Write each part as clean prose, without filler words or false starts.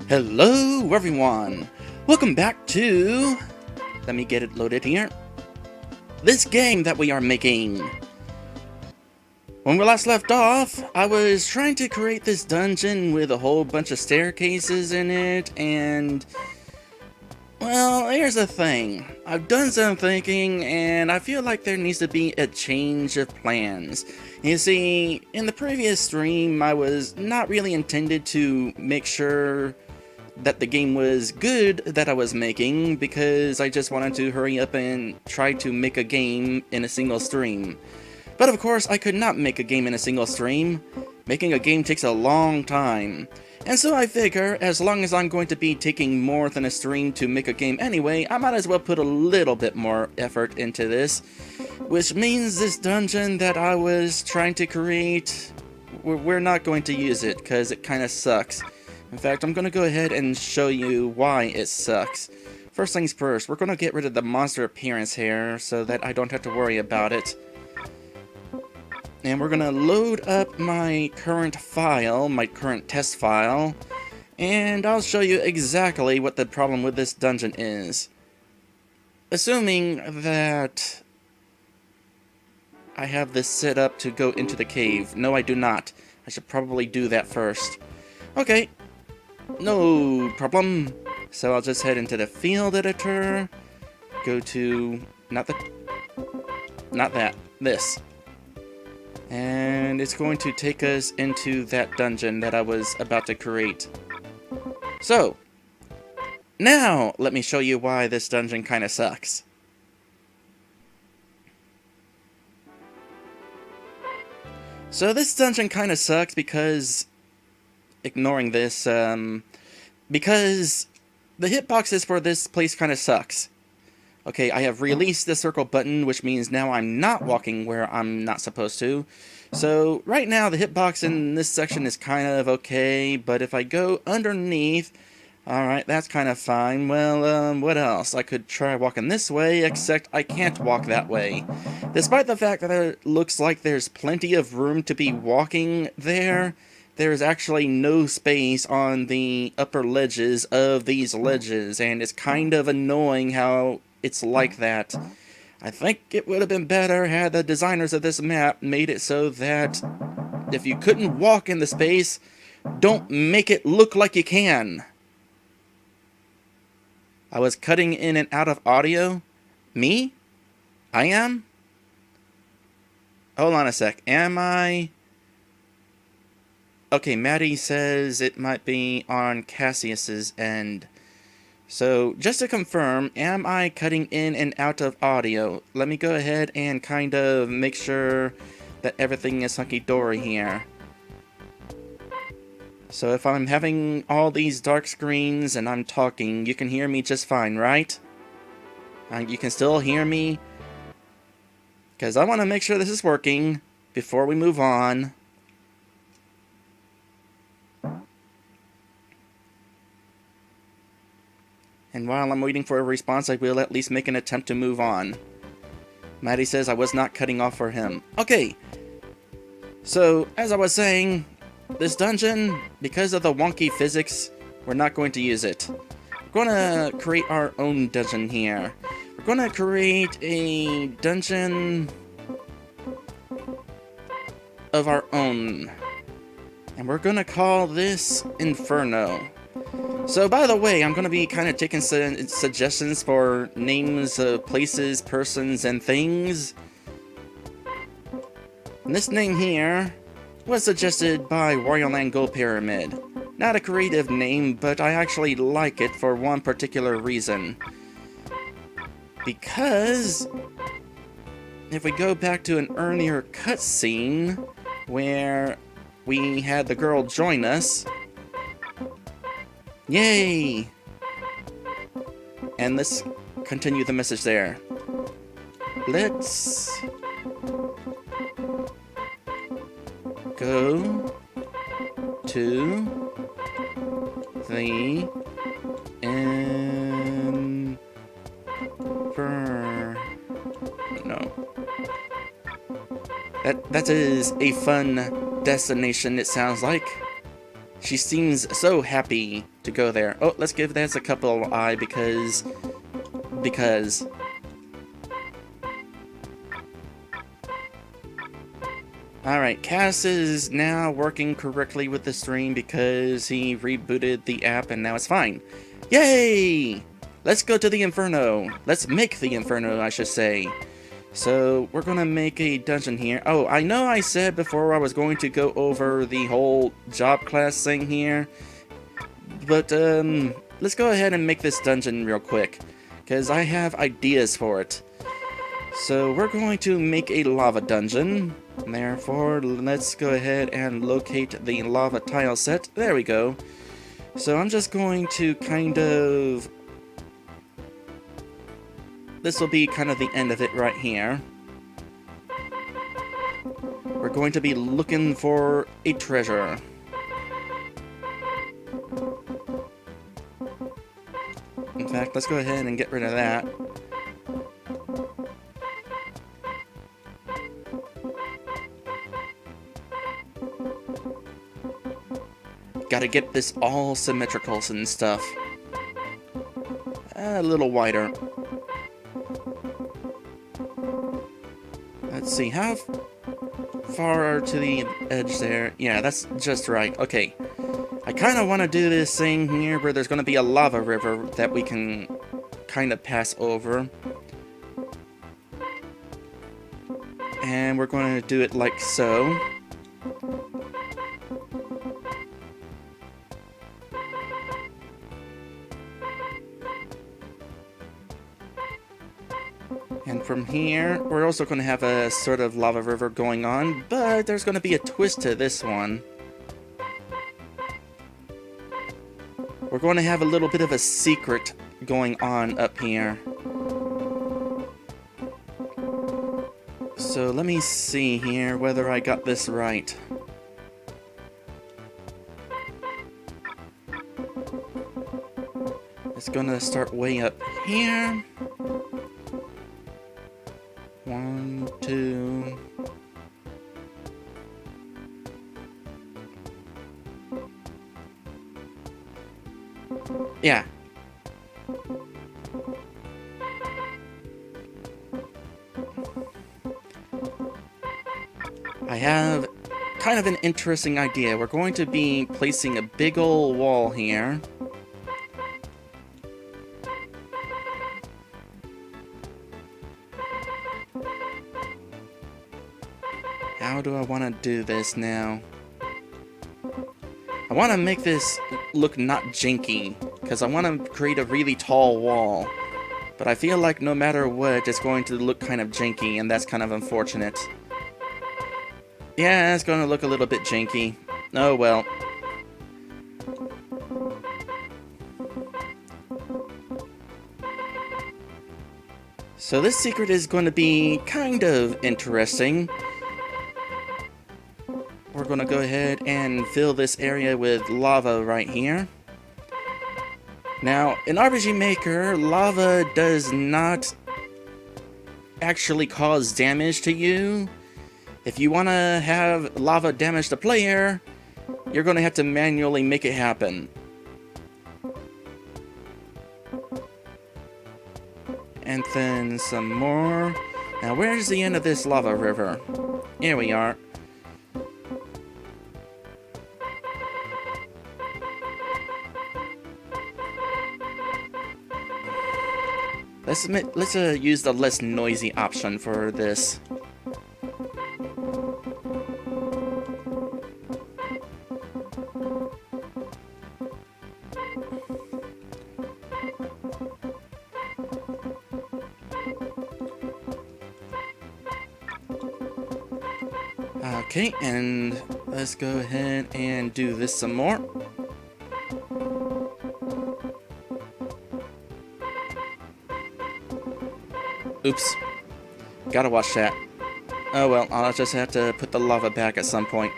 Hello everyone! Welcome back to... Let me get it loaded here. This game that we are making. When we last left off, I was trying to create this dungeon with a whole bunch of staircases in it, and... Well, here's the thing. I've done some thinking, and I feel like there needs to be a change of plans. You see, in the previous stream, I was not really intended to make sure that the game was good that I was making, because I just wanted to hurry up and try to make a game in a single stream. But of course, I could not make a game in a single stream. Making a game takes a long time. And so I figure, as long as I'm going to be taking more than a stream to make a game anyway, I might as well put a little bit more effort into this. Which means this dungeon that I was trying to create, we're not going to use it, because it kind of sucks. In fact, I'm going to go ahead and show you why it sucks. First things first, we're going to get rid of the monster appearance here, so that I don't have to worry about it. And we're going to load up my current file, my current test file, and I'll show you exactly what the problem with this dungeon is. Assuming that I have this set up to go into the cave. No, I do not. I should probably do that first. Okay, no problem. So I'll just head into the field editor, go to, this. And it's going to take us into that dungeon that I was about to create. So, now let me show you why this dungeon kind of sucks. So this dungeon kind of sucks because, ignoring this, because the hitboxes for this place kind of sucks. Okay, I have released the circle button, which means now I'm not walking where I'm not supposed to. So, right now, the hitbox in this section is kind of okay, but if I go underneath, alright, that's kind of fine. Well, what else? I could try walking this way, except I can't walk that way. Despite the fact that it looks like there's plenty of room to be walking there, there's actually no space on the upper ledges of these ledges, and it's kind of annoying how it's like that. I think it would have been better had the designers of this map made it so that if you couldn't walk in the space, don't make it look like you can. I was cutting in and out of audio? Me? I am? Hold on a sec. Am I? Okay, Maddie says it might be on Cassius's end. So, just to confirm, am I cutting in and out of audio? Let me go ahead and kind of make sure that everything is hunky-dory here. So if I'm having all these dark screens and I'm talking, you can hear me just fine, right? You can still hear me? Because I want to make sure this is working before we move on. And while I'm waiting for a response, I will at least make an attempt to move on. Maddie says I was not cutting off for him. Okay. So, as I was saying, this dungeon, because of the wonky physics, we're not going to use it. We're going to create our own dungeon here. We're going to create a dungeon of our own. And we're going to call this Inferno. So, by the way, I'm going to be kind of taking suggestions for names of places, persons, and things. And this name here was suggested by Royal Land Gold Pyramid. Not a creative name, but I actually like it for one particular reason. Because if we go back to an earlier cutscene where we had the girl join us, yay! And let's continue the message there. Let's go to the No. That is a fun destination, it sounds like. She seems so happy to go there. Oh, let's give this a couple eye because... Alright, Cass is now working correctly with the stream because he rebooted the app and now it's fine. Yay! Let's go to the Inferno. Let's make the Inferno, I should say. So, we're gonna make a dungeon here. Oh, I know I said before I was going to go over the whole job class thing here. But, let's go ahead and make this dungeon real quick. Because I have ideas for it. So, we're going to make a lava dungeon. Therefore, let's go ahead and locate the lava tile set. There we go. So I'm just going to kind of... This will be kind of the end of it right here. We're going to be looking for a treasure. In fact, let's go ahead and get rid of that. Gotta get this all symmetrical and stuff. A little wider. Let's see, how far to the edge there? Yeah, that's just right. Okay. I kind of want to do this thing here where there's going to be a lava river that we can kind of pass over. And we're going to do it like so. And from here, we're also going to have a sort of lava river going on, but there's going to be a twist to this one. We're going to have a little bit of a secret going on up here. So let me see here whether I got this right. It's going to start way up here. 1, 2. Yeah. I have kind of an interesting idea. We're going to be placing a big ol' wall here. How do I want to do this now? I want to make this look not janky, because I want to create a really tall wall. But I feel like no matter what, it's going to look kind of janky, and that's kind of unfortunate. Yeah, it's going to look a little bit janky. Oh well. So this secret is going to be kind of interesting. We're going to go ahead and fill this area with lava right here. Now, in RPG Maker, lava does not actually cause damage to you. If you want to have lava damage the player, you're going to have to manually make it happen. And then some more. Now, where's the end of this lava river? Here we are. Let's use the less noisy option for this. Okay, and let's go ahead and do this some more. Oops. Gotta watch that. Oh well, I'll just have to put the lava back at some point.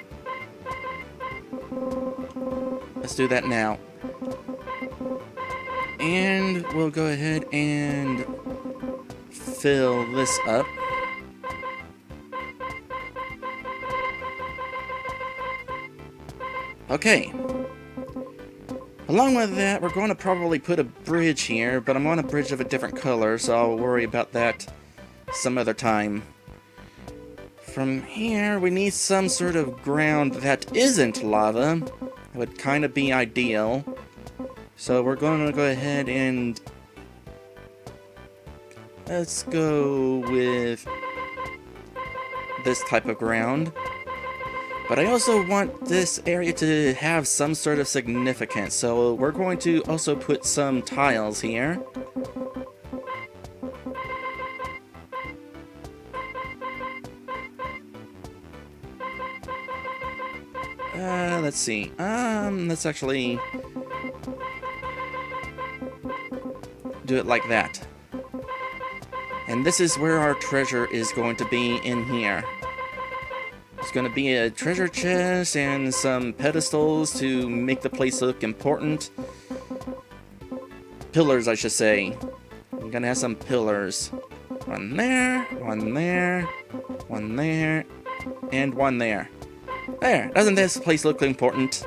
Let's do that now. And we'll go ahead and fill this up. Okay. Along with that, we're going to probably put a bridge here, but I'm on a bridge of a different color, so I'll worry about that some other time. From here, we need some sort of ground that isn't lava. It would kind of be ideal. So we're going to go ahead and let's go with this type of ground. But I also want this area to have some sort of significance, so we're going to also put some tiles here. Let's see. Let's actually do it like that. And this is where our treasure is going to be in here. There's going to be a treasure chest and some pedestals to make the place look important. Pillars, I should say. I'm going to have some pillars. One there, one there, one there, and one there. There! Doesn't this place look important?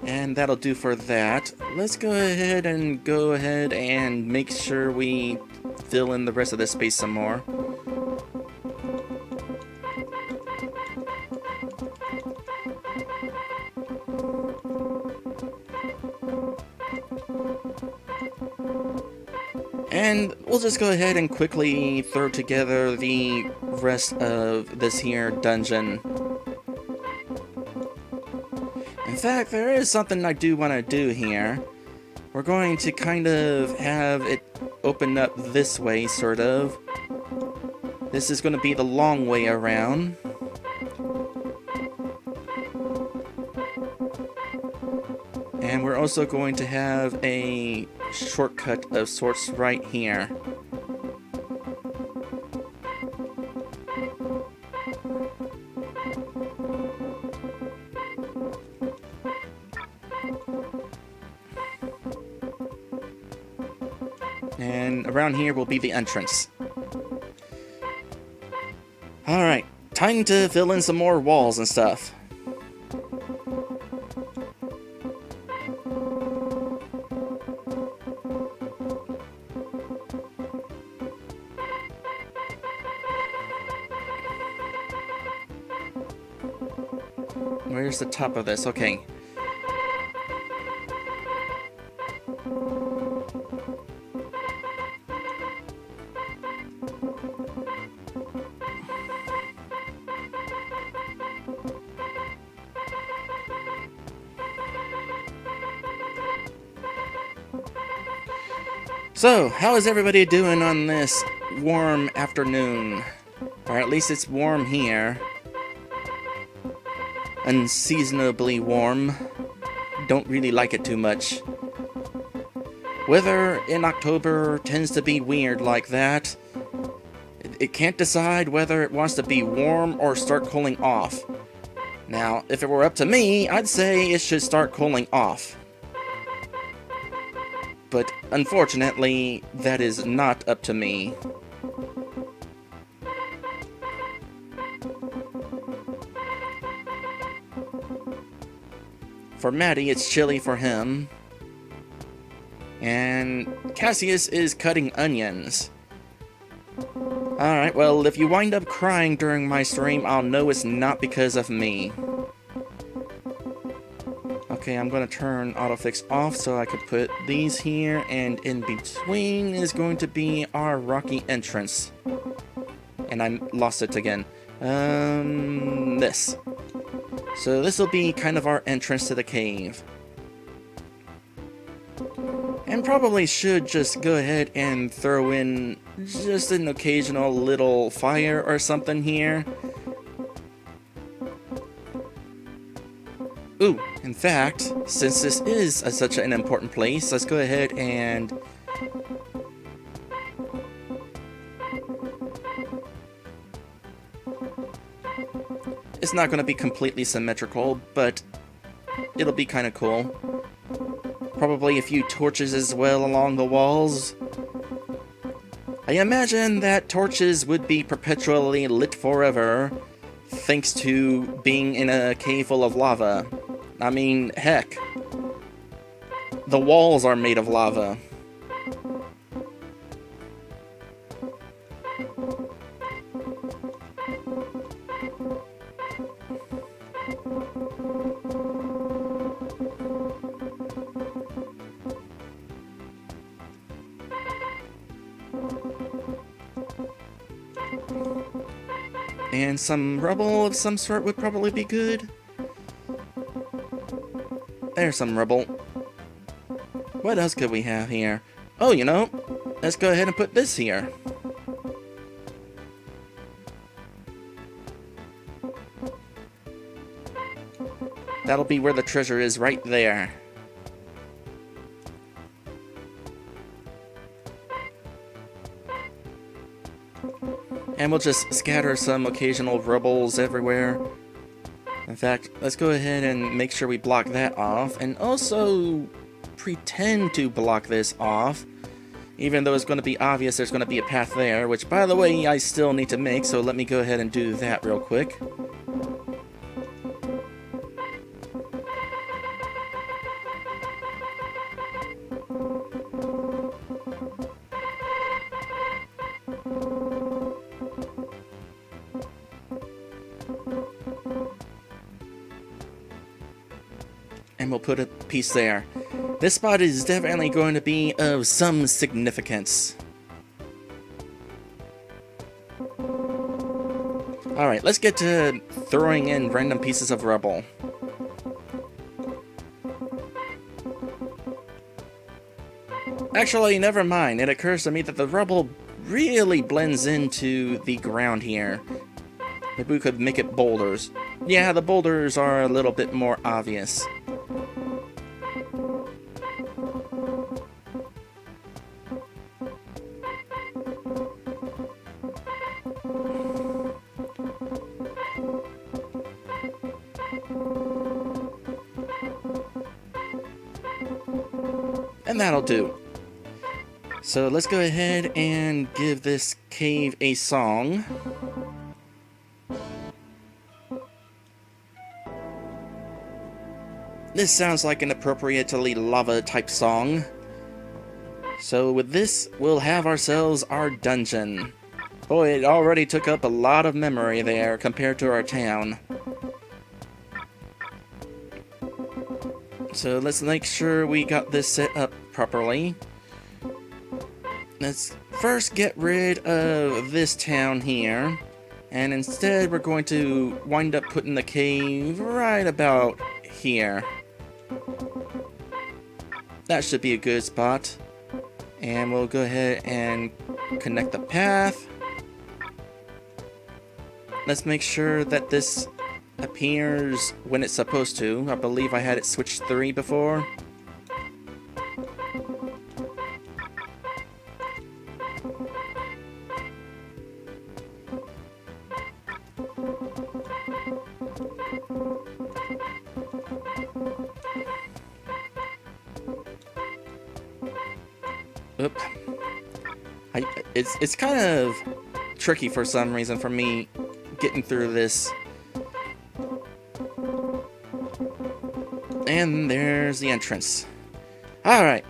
And that'll do for that. Let's go ahead and make sure we fill in the rest of this space some more. And we'll just go ahead and quickly throw together the rest of this here dungeon. In fact, there is something I do want to do here. We're going to kind of have it open up this way, sort of. This is going to be the long way around. And we're also going to have a shortcut of sorts right here. And around here will be the entrance. Alright, time to fill in some more walls and stuff. Where's the top of this? Okay. So, how is everybody doing on this warm afternoon? Or at least it's warm here. Unseasonably warm. Don't really like it too much. Weather in October tends to be weird like that. It can't decide whether it wants to be warm or start cooling off. Now, if it were up to me, I'd say it should start cooling off. But unfortunately, that is not up to me. For Maddie, it's chilly for him. And Cassius is cutting onions. Alright, well, if you wind up crying during my stream, I'll know it's not because of me. Okay, I'm going to turn autofix off so I could put these here, and in between is going to be our rocky entrance. And I lost it again. This. So this will be kind of our entrance to the cave. And probably should just go ahead and throw in just an occasional little fire or something here. Ooh, in fact, since this is such an important place, let's go ahead and it's not going to be completely symmetrical, but it'll be kind of cool. Probably a few torches as well along the walls. I imagine that torches would be perpetually lit forever, thanks to being in a cave full of lava. I mean, heck, the walls are made of lava. And some rubble of some sort would probably be good. There's some rubble. What else could we have here? Oh, you know, let's go ahead and put this here. That'll be where the treasure is, right there. And we'll just scatter some occasional rubbles everywhere. In fact, let's go ahead and make sure we block that off, and also pretend to block this off. Even though it's going to be obvious there's going to be a path there, which, by the way, I still need to make, so let me go ahead and do that real quick. And we'll put a piece there. This spot is definitely going to be of some significance. Alright, let's get to throwing in random pieces of rubble. Actually, never mind. It occurs to me that the rubble really blends into the ground here. Maybe we could make it boulders. Yeah, the boulders are a little bit more obvious. And that'll do. So let's go ahead and give this cave a song. This sounds like an appropriately lava type song. So with this, we'll have ourselves our dungeon. Boy, it already took up a lot of memory there compared to our town. So let's make sure we got this set up properly. Let's first get rid of this town here. And instead we're going to wind up putting the cave right about here. That should be a good spot. And we'll go ahead and connect the path. Let's make sure that this appears when it's supposed to. I believe I had it switched 3 before. Oop. It's kind of tricky for some reason for me getting through this. And there's the entrance. Alright.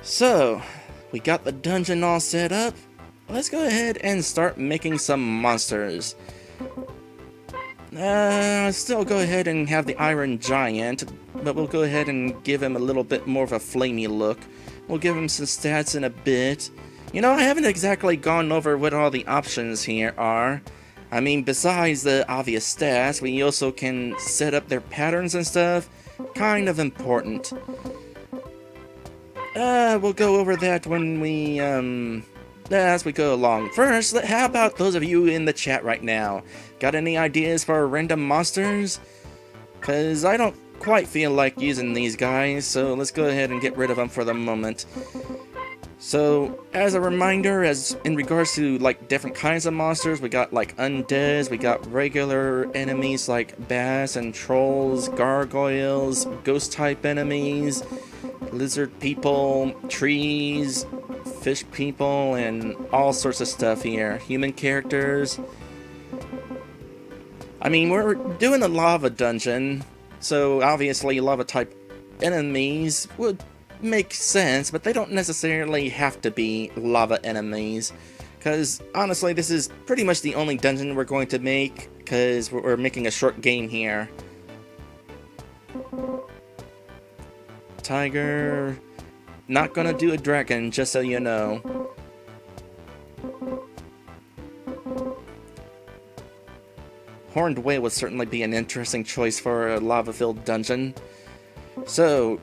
So, we got the dungeon all set up. Let's go ahead and start making some monsters. Still go ahead and have the Iron Giant, but we'll go ahead and give him a little bit more of a flamey look. We'll give him some stats in a bit. You know, I haven't exactly gone over what all the options here are. I mean, besides the obvious stats, we also can set up their patterns and stuff. Kind of important. We'll go over that when we, as we go along. First, how about those of you in the chat right now? Got any ideas for random monsters? Because I don't quite feel like using these guys, so let's go ahead and get rid of them for the moment. So, as a reminder, as in regards to like different kinds of monsters, we got like undeads, we got regular enemies like bass and trolls, gargoyles, ghost type enemies, lizard people, trees, fish people, and all sorts of stuff here. Human characters. I mean, we're doing a lava dungeon, so obviously lava type enemies would make sense, but they don't necessarily have to be lava enemies. Because honestly, this is pretty much the only dungeon we're going to make, because we're making a short game here. Tiger. Not gonna do a dragon, just so you know. Horned whale would certainly be an interesting choice for a lava-filled dungeon. So,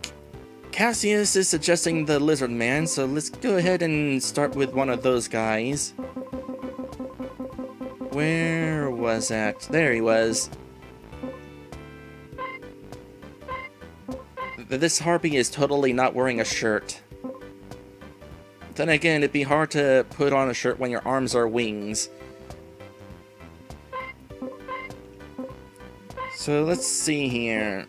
Cassius is suggesting the lizard man, so let's go ahead and start with one of those guys. Where was that? There he was. This harpy is totally not wearing a shirt. Then again, it'd be hard to put on a shirt when your arms are wings. So let's see here.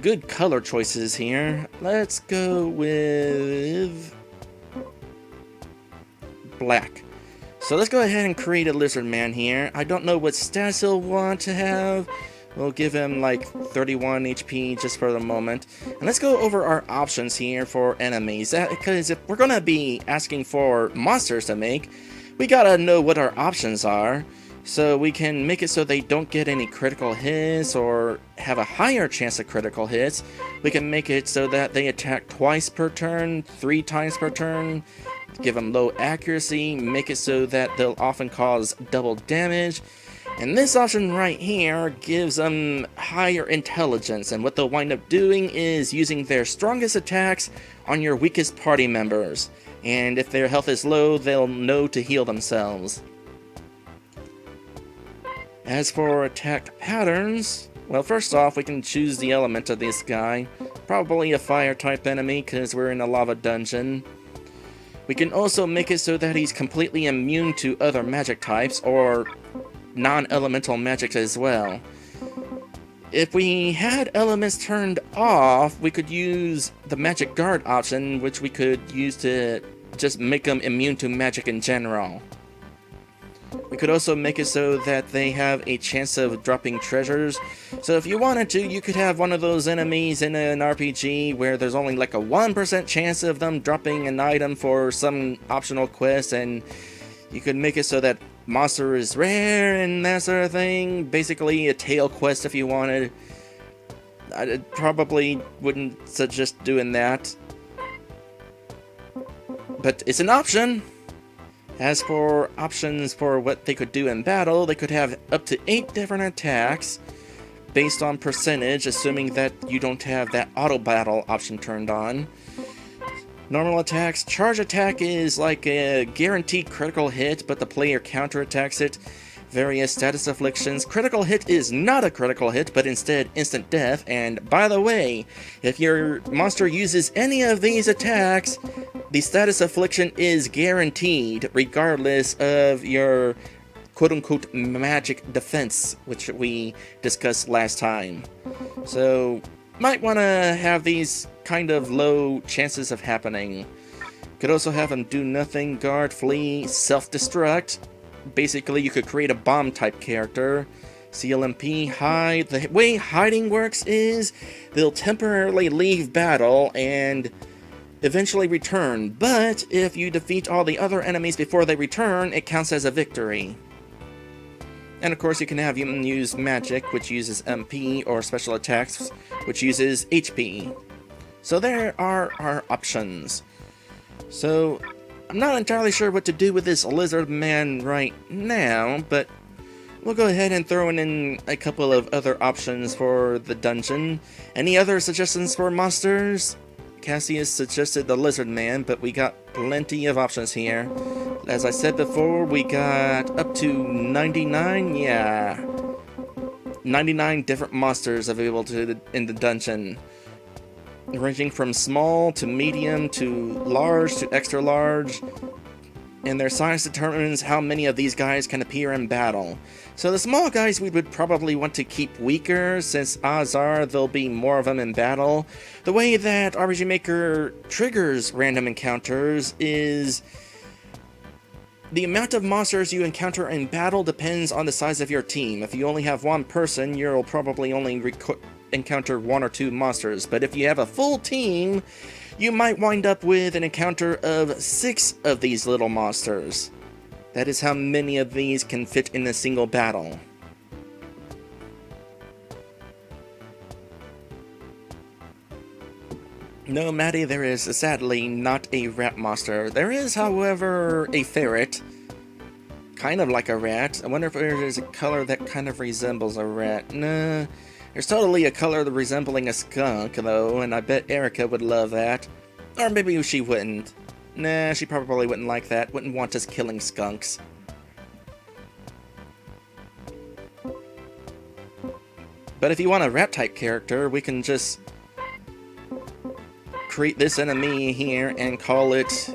Good color choices here. Let's go with black. So let's go ahead and create a lizard man here. I don't know what stats he'll want to have. We'll give him like 31 HP just for the moment. And let's go over our options here for enemies. Because if we're going to be asking for monsters to make, we gotta know what our options are. So we can make it so they don't get any critical hits or have a higher chance of critical hits. We can make it so that they attack twice per turn, 3 times per turn. Give them low accuracy, make it so that they'll often cause double damage. And this option right here gives them higher intelligence, and what they'll wind up doing is using their strongest attacks on your weakest party members. And if their health is low, they'll know to heal themselves. As for attack patterns, well, first off, we can choose the element of this guy. Probably a fire type enemy, because we're in a lava dungeon. We can also make it so that he's completely immune to other magic types, or non-elemental magic as well. If we had elements turned off, we could use the magic guard option, which we could use to just make them immune to magic in general. We could also make it so that they have a chance of dropping treasures. So if you wanted to, you could have one of those enemies in an RPG where there's only like a 1% chance of them dropping an item for some optional quest, and you could make it so that monster is rare and that sort of thing. Basically a tail quest if you wanted. I probably wouldn't suggest doing that, but it's an option. As for options for what they could do in battle, they could have up to 8 different attacks based on percentage, assuming that you don't have that auto battle option turned on. Normal attacks. Charge attack is like a guaranteed critical hit, but the player counterattacks it. Various status afflictions. Critical hit is not a critical hit, but instead instant death. And by the way, if your monster uses any of these attacks, the status affliction is guaranteed, regardless of your quote-unquote magic defense, which we discussed last time. So, might want to have these kind of low chances of happening. Could also have them do nothing, guard, flee, self-destruct. Basically, you could create a bomb type character. CLMP, hide. The way hiding works is they'll temporarily leave battle and eventually return, but if you defeat all the other enemies before they return, it counts as a victory. And of course, you can have them use magic, which uses MP, or special attacks, which uses HP. So there are our options. So, I'm not entirely sure what to do with this lizard man right now, but we'll go ahead and throw in a couple of other options for the dungeon. Any other suggestions for monsters? Cassius suggested the lizard man, but we got plenty of options here. As I said before, we got up to 99, 99 different monsters available in the dungeon. ranging from small to medium to large to extra large, and their size determines how many of these guys can appear in battle. So the small guys we would probably want to keep weaker, since odds are there'll be more of them in battle. The way that RPG Maker triggers random encounters is the amount of monsters you encounter in battle depends on the size of your team. If you only have one person, you'll probably only encounter 1 or 2 monsters, but if you have a full team, you might wind up with an encounter of 6 of these little monsters. That is how many of these can fit in a single battle. No, Maddie, there is sadly not a rat monster. There is, however, a ferret. Kind of like a rat. I wonder if there is a color that kind of resembles a rat. Nah, there's totally a color resembling a skunk, though, and I bet Erica would love that. Or maybe she wouldn't. Nah, she probably wouldn't like that. Wouldn't want us killing skunks. But if you want a rat-type character, we can just create this enemy here and call it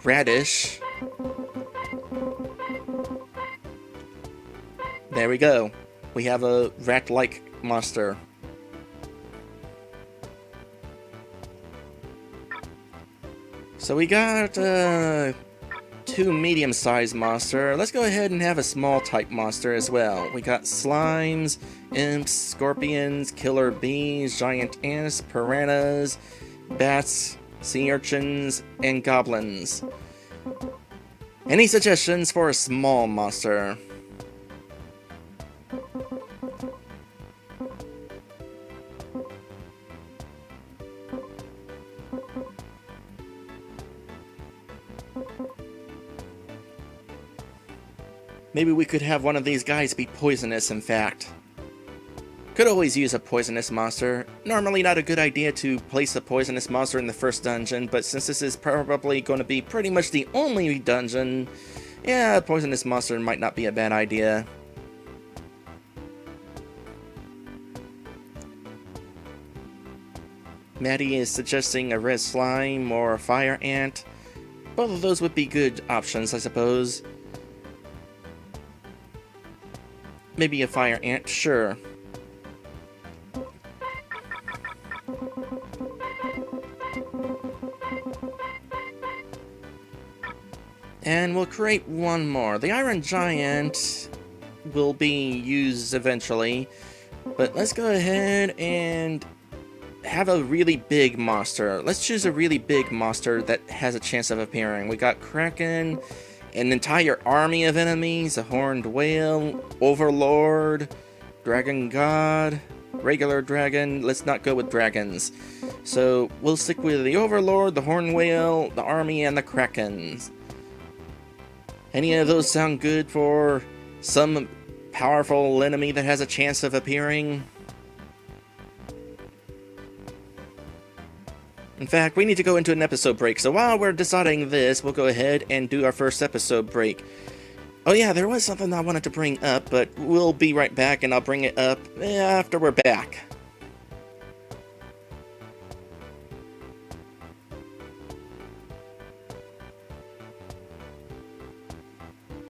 Radish. There we go. We have a rat-like monster. So we got 2 medium-sized monster. Let's go ahead and have a small-type monster as well. We got slimes, imps, scorpions, killer bees, giant ants, piranhas, bats, sea urchins, and goblins. Any suggestions for a small monster? Maybe we could have one of these guys be poisonous, in fact. Could always use a poisonous monster. Normally not a good idea to place a poisonous monster in the first dungeon, but since this is probably going to be pretty much the only dungeon, yeah, a poisonous monster might not be a bad idea. Maddie is suggesting a red slime or a fire ant. Both of those would be good options, I suppose. Maybe a fire ant, sure. And we'll create one more. The Iron Giant will be used eventually, but let's go ahead and have a really big monster. Let's choose a really big monster that has a chance of appearing. We got Kraken, an entire army of enemies, a horned whale, overlord, dragon god, regular dragon. Let's not go with dragons. So we'll stick with the overlord, the horned whale, the army, and the krakens. Any of those sound good for some powerful enemy that has a chance of appearing? In fact, we need to go into an episode break, so while we're deciding this, we'll go ahead and do our first episode break. Oh yeah, there was something I wanted to bring up, but we'll be right back and I'll bring it up after we're back.